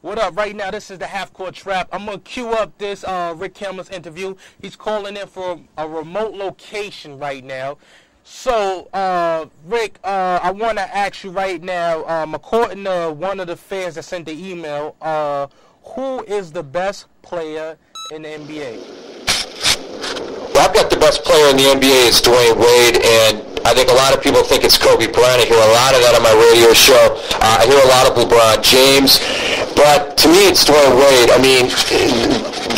What up? Right now, this is the Half Court Trap. I'm going to cue up this Rick Kamla's interview. He's calling in from a remote location right now. So, Rick, I want to ask you right now, according to one of the fans that sent the email, who is the best player in the NBA? Well, I've got the best player in the NBA is Dwayne Wade, and I think a lot of people think it's Kobe Bryant. I hear a lot of that on my radio show. I hear a lot of LeBron James, but to me it's Dwayne Wade. I mean,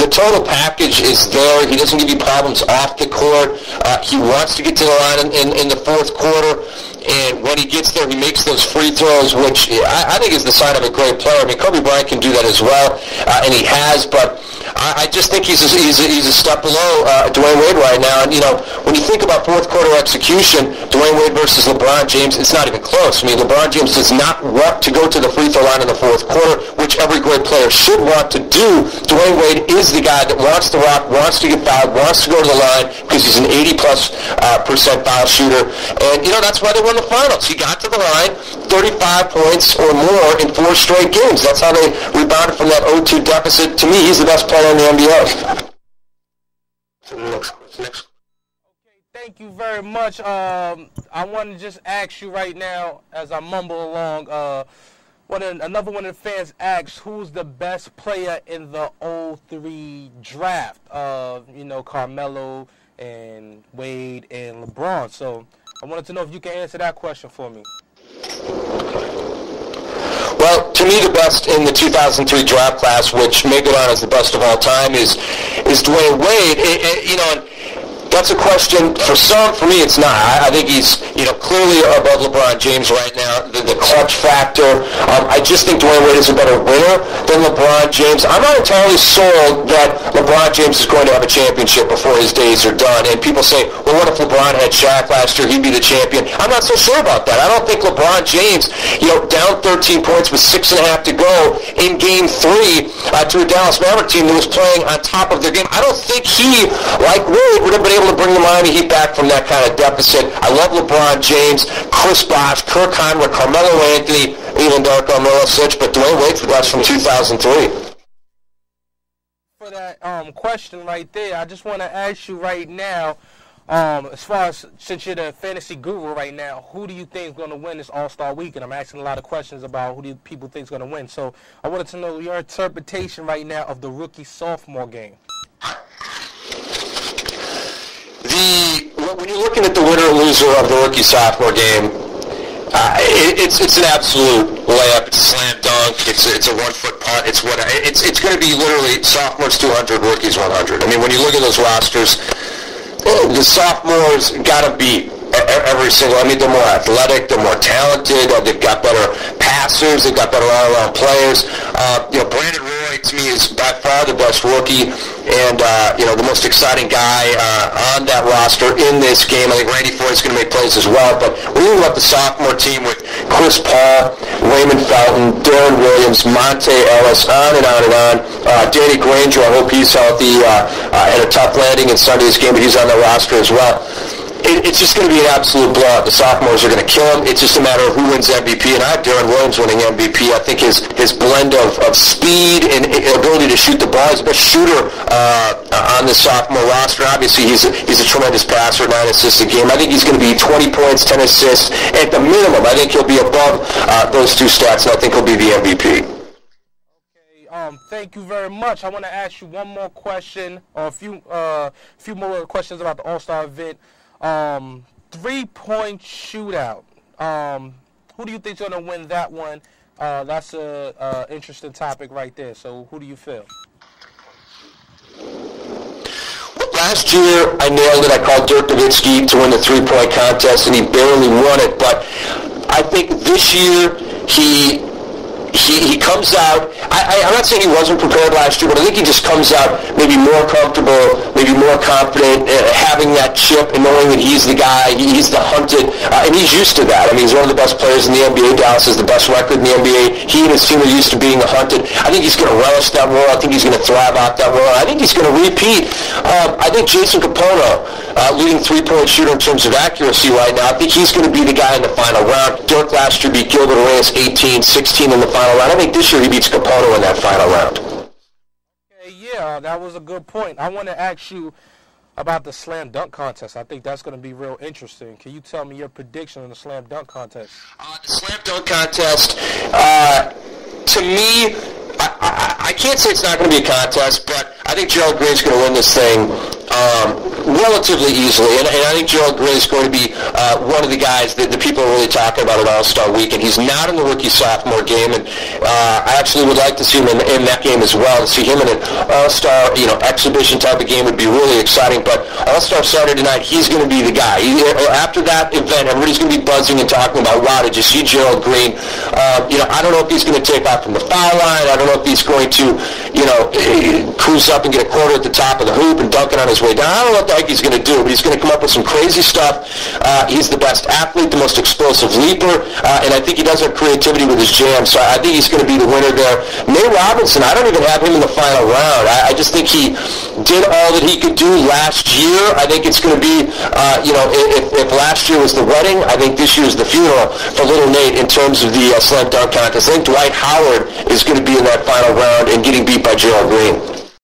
the total package is there. He doesn't give you problems off the court. He wants to get to the line in the fourth quarter. And when he gets there, he makes those free throws, which I think is the sign of a great player. I mean, Kobe Bryant can do that as well, and he has. But I just think he's a step below Dwayne Wade right now. And you know, when you think about fourth quarter execution, Dwayne Wade versus LeBron James, it's not even close. I mean, LeBron James does not want to go to the free throw line in the fourth quarter, which every great player should want to do. Dwayne Wade is the guy that wants to rock, wants to get fouled, wants to go to the line because he's an 80+% foul shooter, and you know that's why they won the finals. He got to the line, 35 points or more in 4 straight games. That's how they rebounded from that 0-2 deficit. To me, he's the best player in the NBA. Okay, thank you very much. I want to just ask you right now, as I mumble along, another one of the fans asked, who's the best player in the 03 draft? You know, Carmelo and Wade and LeBron. So I wanted to know if you can answer that question for me. Well, to me, the best in the 2003 draft class, which may go down as the best of all time, is Dwayne Wade. You know, and that's a question for some. For me, it's not. I think he's, you know, clearly above LeBron James right now. The clutch factor. I just think Dwayne Wade is a better winner than LeBron James. I'm not entirely sold that LeBron James is going to have a championship before his days are done. And people say, well, what if LeBron had Shaq last year? He'd be the champion. I'm not so sure about that. I don't think LeBron James, you know, down 13 points with 6.5 to go in Game 3 to a Dallas Maverick team that was playing on top of their game. I don't think he, like Wade, would have been able to bring the Miami Heat back from that kind of deficit. I love LeBron James, Chris Bosh, Kirk Hinrich, Carmelo Anthony, even Darko Milicic, but Dwayne Wade for that's from 2003. For that question right there, I just want to ask you right now, as far as, since you're the fantasy guru right now, who do you think is going to win this All-Star Weekend? I'm asking a lot of questions about who do people think is going to win. So I wanted to know your interpretation right now of the rookie-sophomore game. When you're looking at the winner or loser of the rookie-sophomore game, it's an absolute layup. It's a slam dunk. It's a 1-foot punt. It's going to be literally sophomores 200, rookies 100. I mean, when you look at those rosters, the sophomores got to beat every single. I mean, they're more athletic. They're more talented. They've got better passers. They've got better all-around players. You know, Brandon Roy to me is by far the best rookie, and you know, the most exciting guy on that roster in this game. I think Randy Floyd's going to make plays as well. But when you look at the sophomore team with Chris Paul, Raymond Felton, Darren Williams, Monte Ellis, on and on and on. Danny Granger, I hope he's healthy. Had a tough landing in Sunday's game, but he's on the roster as well. It's just going to be an absolute blowout. The sophomores are going to kill him. It's just a matter of who wins MVP, and I have Darren Williams winning MVP. I think his blend of speed and ability to shoot the ball, he's the best shooter on the sophomore roster. Obviously, he's a tremendous passer, 9 assists a game. I think he's going to be 20 points, 10 assists at the minimum. I think he'll be above those two stats, and I think he'll be the MVP. Thank you very much. I want to ask you one more question, or a few more questions about the All-Star event. 3-point shootout. Who do you think is going to win that one? That's a interesting topic right there. So who do you feel? Last year, I nailed it. I called Dirk Nowitzki to win the 3-point contest, and he barely won it. But I think this year he comes out. I'm not saying he wasn't prepared last year, but I think he just comes out maybe more comfortable, maybe more confident, having that chip and knowing that he's the guy, he's the hunted, and he's used to that. I mean, he's one of the best players in the NBA. Dallas has the best record in the NBA. He and his team are used to being the hunted. I think he's going to relish that role. I think he's going to thrive out that role. I think he's going to repeat. I think Jason Capono, leading 3-point shooter in terms of accuracy right now, I think he's going to be the guy in the final round. Dirk last year beat Gilbert Arenas 18-16 in the final round. I think this year he beats Capono go in that final round. Okay, yeah, that was a good point. I want to ask you about the slam dunk contest. I think that's going to be real interesting. Can you tell me your prediction on the slam dunk contest? The slam dunk contest, to me, I can't say it's not going to be a contest, but I think Gerald Green's going to win this thing relatively easily, and I think Gerald Green is going to be one of the guys that the people are really talking about at All-Star Weekend. He's not in the rookie-sophomore game, and I actually would like to see him in that game as well. To see him in an All-Star, exhibition type of game would be really exciting. But All-Star Saturday night, he's going to be the guy. After that event, everybody's going to be buzzing and talking about, wow, did you see Gerald Green? I don't know if he's going to take off from the foul line. I don't know if he's going to, cruise up and get a quarter at the top of the hoop and dunk it on his way down. I don't know what the heck he's going to do, but he's going to come up with some crazy stuff. He's the best athlete, the most explosive leaper, and I think he does have creativity with his jam, so I think he's going to be the winner there. Nate Robinson, I don't even have him in the final round. I just think he did all that he could do last year. I think it's going to be, if last year was the wedding, I think this year is the funeral for little Nate in terms of the slam dunk contest. I think Dwight Howard is going to be in that final round and getting beat by Gerald Green.